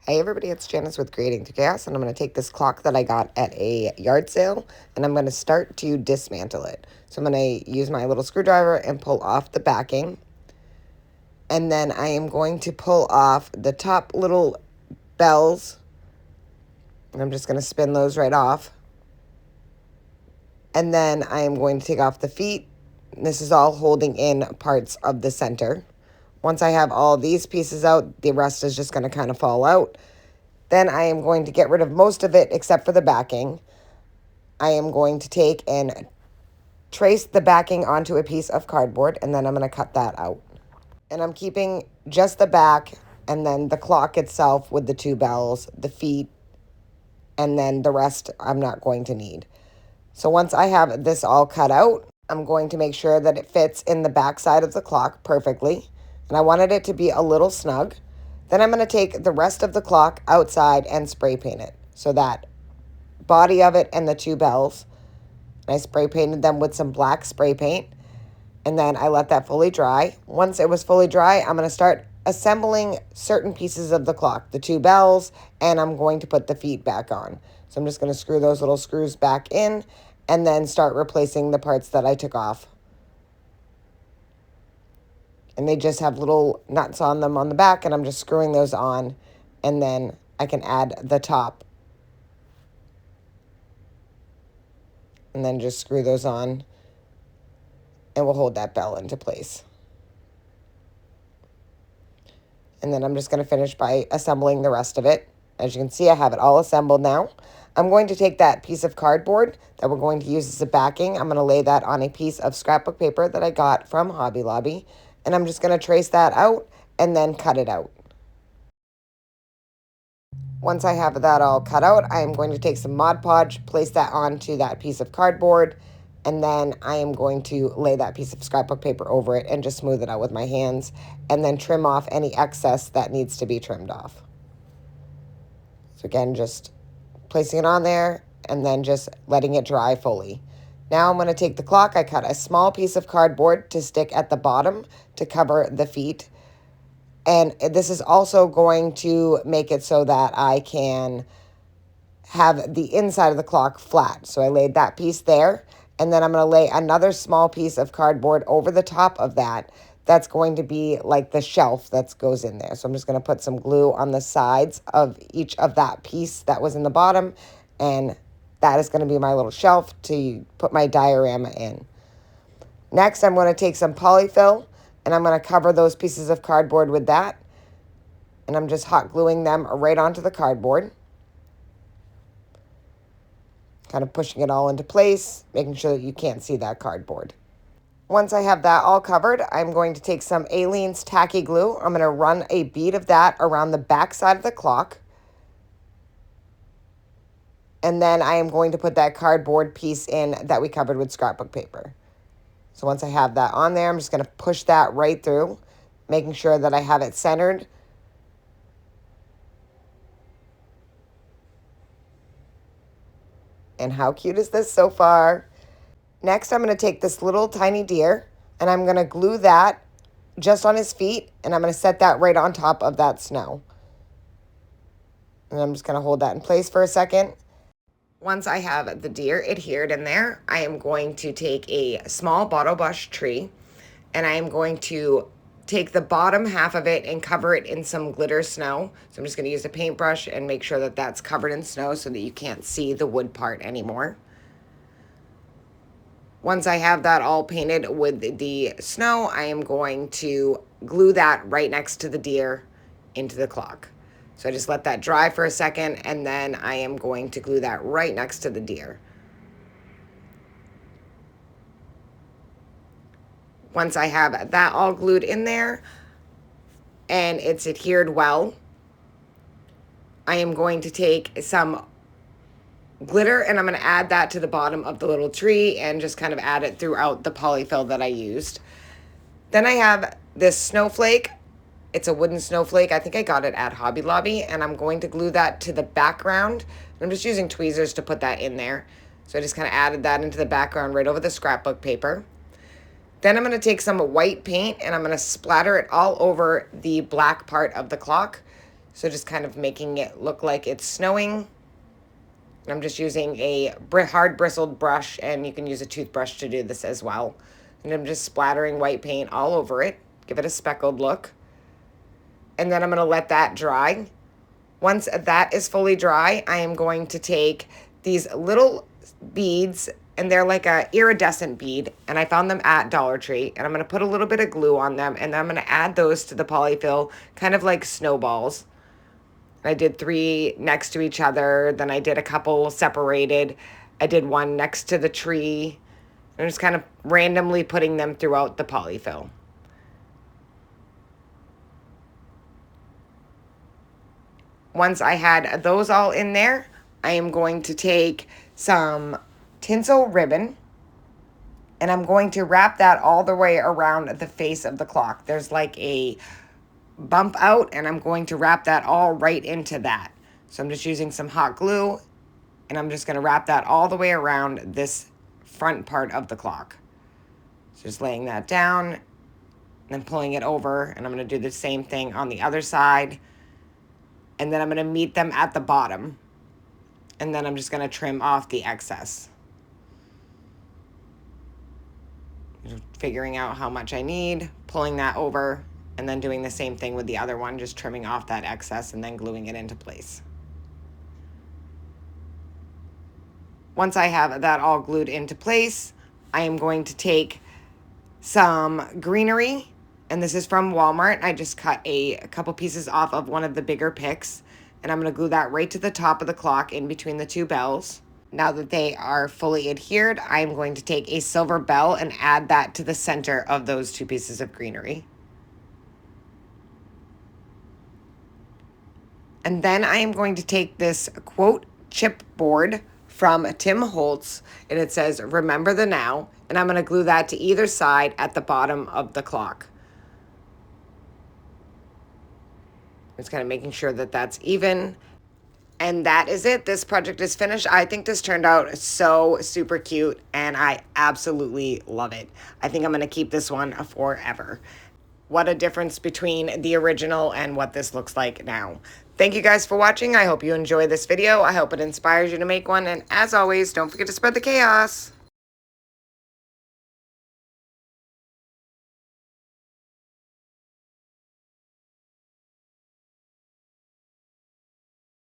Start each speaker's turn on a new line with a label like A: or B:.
A: Hey everybody, it's Janice with Creating to Chaos, and I'm going to take this clock that I got at a yard sale, and I'm going to start to dismantle it. So I'm going to use my little screwdriver and pull off the backing, and then I am going to pull off the top little bells, and I'm just going to spin those right off. And then I am going to take off the feet. This is all holding in parts of the center. Once I have all these pieces out, the rest is just going to kind of fall out. Then I am going to get rid of most of it except for the backing. I am going to take and trace the backing onto a piece of cardboard, and then I'm going to cut that out. And I'm keeping just the back and then the clock itself with the two bells, the feet, and then the rest I'm not going to need. So once I have this all cut out, I'm going to make sure that it fits in the back side of the clock perfectly. And I wanted it to be a little snug. Then I'm going to take the rest of the clock outside and spray paint it. So that body of it and the two bells, I spray painted them with some black spray paint. And then I let that fully dry. Once it was fully dry, I'm going to start assembling certain pieces of the clock, the two bells, and I'm going to put the feet back on. So I'm just going to screw those little screws back in and then start replacing the parts that I took off. And they just have little nuts on them on the back, and I'm just screwing those on, and then I can add the top. And then just screw those on, and we'll hold that bell into place. And then I'm just going to finish by assembling the rest of it. As you can see, I have it all assembled now. I'm going to take that piece of cardboard that we're going to use as a backing. I'm going to lay that on a piece of scrapbook paper that I got from Hobby Lobby. And I'm just going to trace that out and then cut it out. Once I have that all cut out, I am going to take some Mod Podge, place that onto that piece of cardboard, and then I am going to lay that piece of scrapbook paper over it and just smooth it out with my hands, and then trim off any excess that needs to be trimmed off. So again, just placing it on there and then just letting it dry fully. Now I'm going to take the clock. I cut a small piece of cardboard to stick at the bottom to cover the feet. And this is also going to make it so that I can have the inside of the clock flat. So I laid that piece there. And then I'm going to lay another small piece of cardboard over the top of that. That's going to be like the shelf that goes in there. So I'm just going to put some glue on the sides of each of that piece that was in the bottom. And that is going to be my little shelf to put my diorama in. Next, I'm going to take some polyfill, and I'm going to cover those pieces of cardboard with that. And I'm just hot gluing them right onto the cardboard. Kind of pushing it all into place, making sure that you can't see that cardboard. Once I have that all covered, I'm going to take some Aleene's tacky glue. I'm going to run a bead of that around the back side of the clock. And then I am going to put that cardboard piece in that we covered with scrapbook paper. So once I have that on there, I'm just going to push that right through, making sure that I have it centered. And how cute is this so far? Next, I'm going to take this little tiny deer, and I'm going to glue that just on his feet, and I'm going to set that right on top of that snow. And I'm just going to hold that in place for a second. Once I have the deer adhered in there, I am going to take a small bottle brush tree, and I am going to take the bottom half of it and cover it in some glitter snow. So I'm just going to use a paintbrush and make sure that that's covered in snow so that you can't see the wood part anymore. Once I have that all painted with the snow, I am going to glue that right next to the deer into the clock. So I just let that dry for a second, and then I am going to glue that right next to the deer. Once I have that all glued in there and it's adhered well, I am going to take some glitter and I'm going to add that to the bottom of the little tree and just kind of add it throughout the polyfill that I used. Then I have this snowflake. It's a wooden snowflake. I think I got it at Hobby Lobby, and I'm going to glue that to the background. I'm just using tweezers to put that in there. So I just kind of added that into the background right over the scrapbook paper. Then I'm going to take some white paint and I'm going to splatter it all over the black part of the clock. So just kind of making it look like it's snowing. And I'm just using a hard bristled brush, and you can use a toothbrush to do this as well. And I'm just splattering white paint all over it, give it a speckled look. And then I'm going to let that dry. Once that is fully dry, I am going to take these little beads, and they're like a iridescent bead, and I found them at Dollar Tree, and I'm going to put a little bit of glue on them, and then I'm going to add those to the polyfill, kind of like snowballs. I did 3 next to each other, then I did a couple separated. I did one next to the tree. I'm just kind of randomly putting them throughout the polyfill. Once I had those all in there, I am going to take some tinsel ribbon, and I'm going to wrap that all the way around the face of the clock. There's like a bump out, and I'm going to wrap that all right into that. So I'm just using some hot glue, and I'm just going to wrap that all the way around this front part of the clock. So just laying that down, and then pulling it over, and I'm going to do the same thing on the other side. And then I'm going to meet them at the bottom, and then I'm just going to trim off the excess. Figuring out how much I need, pulling that over, and then doing the same thing with the other one, just trimming off that excess and then gluing it into place. Once I have that all glued into place, I am going to take some Greenery, and this is from Walmart. I just cut a couple pieces off of one of the bigger picks, and I'm going to glue that right to the top of the clock in between the 2 bells. Now that they are fully adhered, I'm going to take a silver bell and add that to the center of those 2 pieces of Greenery. And then I am going to take this quote chipboard from Tim Holtz, and it says, "Remember the now," and I'm going to glue that to either side at the bottom of the clock. Just kind of making sure that that's even. And that is it. This project is finished. I think this turned out so super cute, and I absolutely love it. I think I'm going to keep this one forever. What a difference between the original and what this looks like now. Thank you guys for watching. I hope you enjoy this video. I hope it inspires you to make one. And as always, don't forget to spread the chaos.